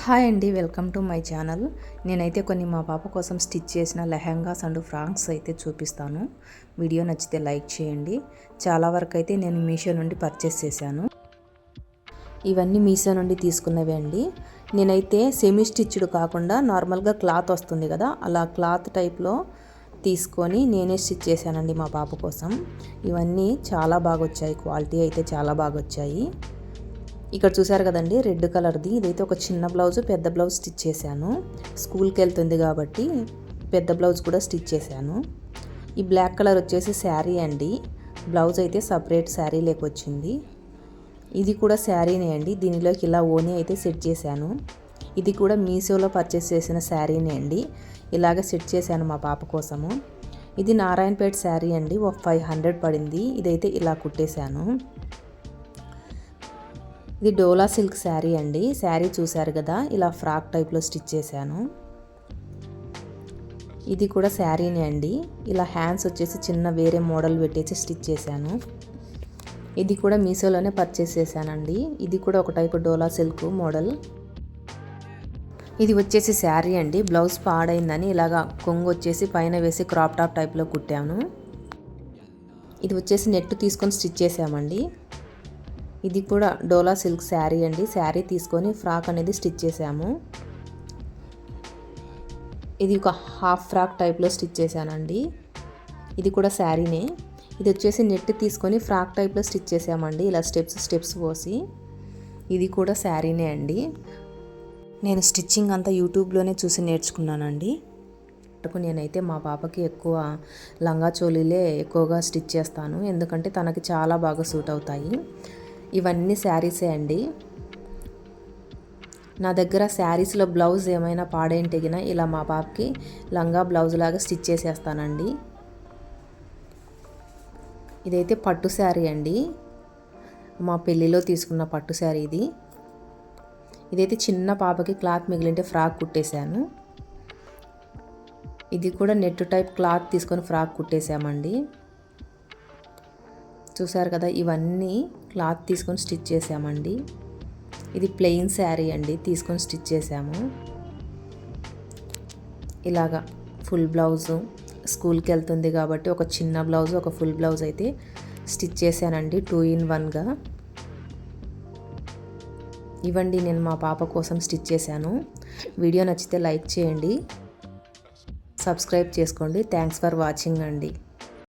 Hi అండి, welcome to my channel. నేనైతే కొన్ని మా పాప కోసం స్టిచ్ చేసిన లెహంగాస్ అండ్ ఫ్రాక్స్ అయితే చూపిస్తాను. వీడియో నచ్చితే లైక్ చేయండి. చాలా వరకు అయితే నేను మీషో నుండి పర్చేస్ చేశాను. ఇవన్నీ మీషో నుండి తీసుకున్నవే అండి. నేనైతే సెమీ స్టిచ్డ్ కాకుండా నార్మల్గా క్లాత్ వస్తుంది కదా, అలా క్లాత్ టైప్లో తీసుకొని నేనే స్టిచ్ చేశానండి మా పాప కోసం. ఇవన్నీ చాలా బాగా వచ్చాయి, క్వాలిటీ అయితే చాలా బాగా వచ్చాయి. ఇక్కడ చూసారు కదండి, రెడ్ కలర్ది. ఇదైతే ఒక చిన్న బ్లౌజ్, పెద్ద బ్లౌజ్ స్టిచ్ చేశాను. స్కూల్కి వెళ్తుంది కాబట్టి పెద్ద బ్లౌజ్ కూడా స్టిచ్ చేశాను. ఈ బ్లాక్ కలర్ వచ్చేసి శారీ అండి. బ్లౌజ్ అయితే సపరేట్ శారీ లేకొచ్చింది. ఇది కూడా శారీనే అండి. దీనిలోకి ఇలా ఓని అయితే సెట్ చేశాను. ఇది కూడా మీషోలో పర్చేస్ చేసిన శారీనే అండి. ఇలాగ సెట్ చేశాను మా పాప కోసము. ఇది నారాయణపేట శారీ అండి. ఒక 500 పడింది. ఇదైతే ఇలా కుట్టేశాను. ఇది డోలా సిల్క్ శారీ అండి. శారీ చూశారు కదా, ఇలా ఫ్రాక్ టైప్లో స్టిచ్ చేశాను. ఇది కూడా శారీనే అండి. ఇలా హ్యాండ్స్ వచ్చేసి చిన్న వేరే మోడల్ పెట్టేసి స్టిచ్ చేశాను. ఇది కూడా మీషోలోనే పర్చేస్ చేశానండి. ఇది కూడా ఒక టైపు డోలా సిల్క్ మోడల్. ఇది వచ్చేసి శారీ అండి. బ్లౌజ్ పాడైందని ఇలాగా కొంగు వచ్చేసి పైన వేసి క్రాప్ టాప్ టైప్లో కుట్టాను. ఇది వచ్చేసి నెట్ తీసుకొని స్టిచ్ చేసామండి. ఇది కూడా డోలా సిల్క్ శారీ అండి. శారీ తీసుకొని ఫ్రాక్ అనేది స్టిచ్ చేసాము. ఇది ఒక హాఫ్ ఫ్రాక్ టైప్లో స్టిచ్ చేశానండి. ఇది కూడా శారీనే. ఇది వచ్చేసి నెట్ తీసుకొని ఫ్రాక్ టైప్లో స్టిచ్ చేసామండి, ఇలా స్టెప్స్ పోసి. ఇది కూడా శారీనే అండి. నేను స్టిచ్చింగ్ అంతా యూట్యూబ్లోనే చూసి నేర్చుకున్నానండి. నేనైతే మా పాపకి ఎక్కువ లంగా చోలీలే ఎక్కువగా స్టిచ్ చేస్తాను, ఎందుకంటే తనకి చాలా బాగా సూట్ అవుతాయి. ఇవన్నీ శారీసే అండి. నా దగ్గర శారీస్లో బ్లౌజ్ ఏమైనా పాడైంటెగినా ఇలా మా పాపకి లంగా బ్లౌజ్ లాగా స్టిచ్ చేసేస్తానండి. ఇదైతే పట్టు శారీ అండి. మా పెళ్ళిలో తీసుకున్న పట్టు శారీ ఇది. ఇదైతే చిన్న పాపకి క్లాత్ మిగిలింటే ఫ్రాక్ కుట్టేశాను. ఇది కూడా నెట్ టైప్ క్లాత్ తీసుకొని ఫ్రాక్ కుట్టేశామండి. చూసారు కదా, ఇవన్నీ క్లాత్ తీసుకొని స్టిచ్ చేసామండి. ఇది ప్లెయిన్ శారీ అండి, తీసుకొని స్టిచ్ చేసాము. ఇలాగా ఫుల్ బ్లౌజు, స్కూల్కి వెళ్తుంది కాబట్టి ఒక చిన్న బ్లౌజ్, ఒక ఫుల్ బ్లౌజ్ అయితే స్టిచ్ చేశానండి 2 in 1గా. ఇవ్వండి నేను మా పాప కోసం స్టిచ్ చేశాను. వీడియో నచ్చితే లైక్ చేయండి, సబ్స్క్రైబ్ చేసుకోండి. థ్యాంక్స్ ఫర్ వాచింగ్ అండి.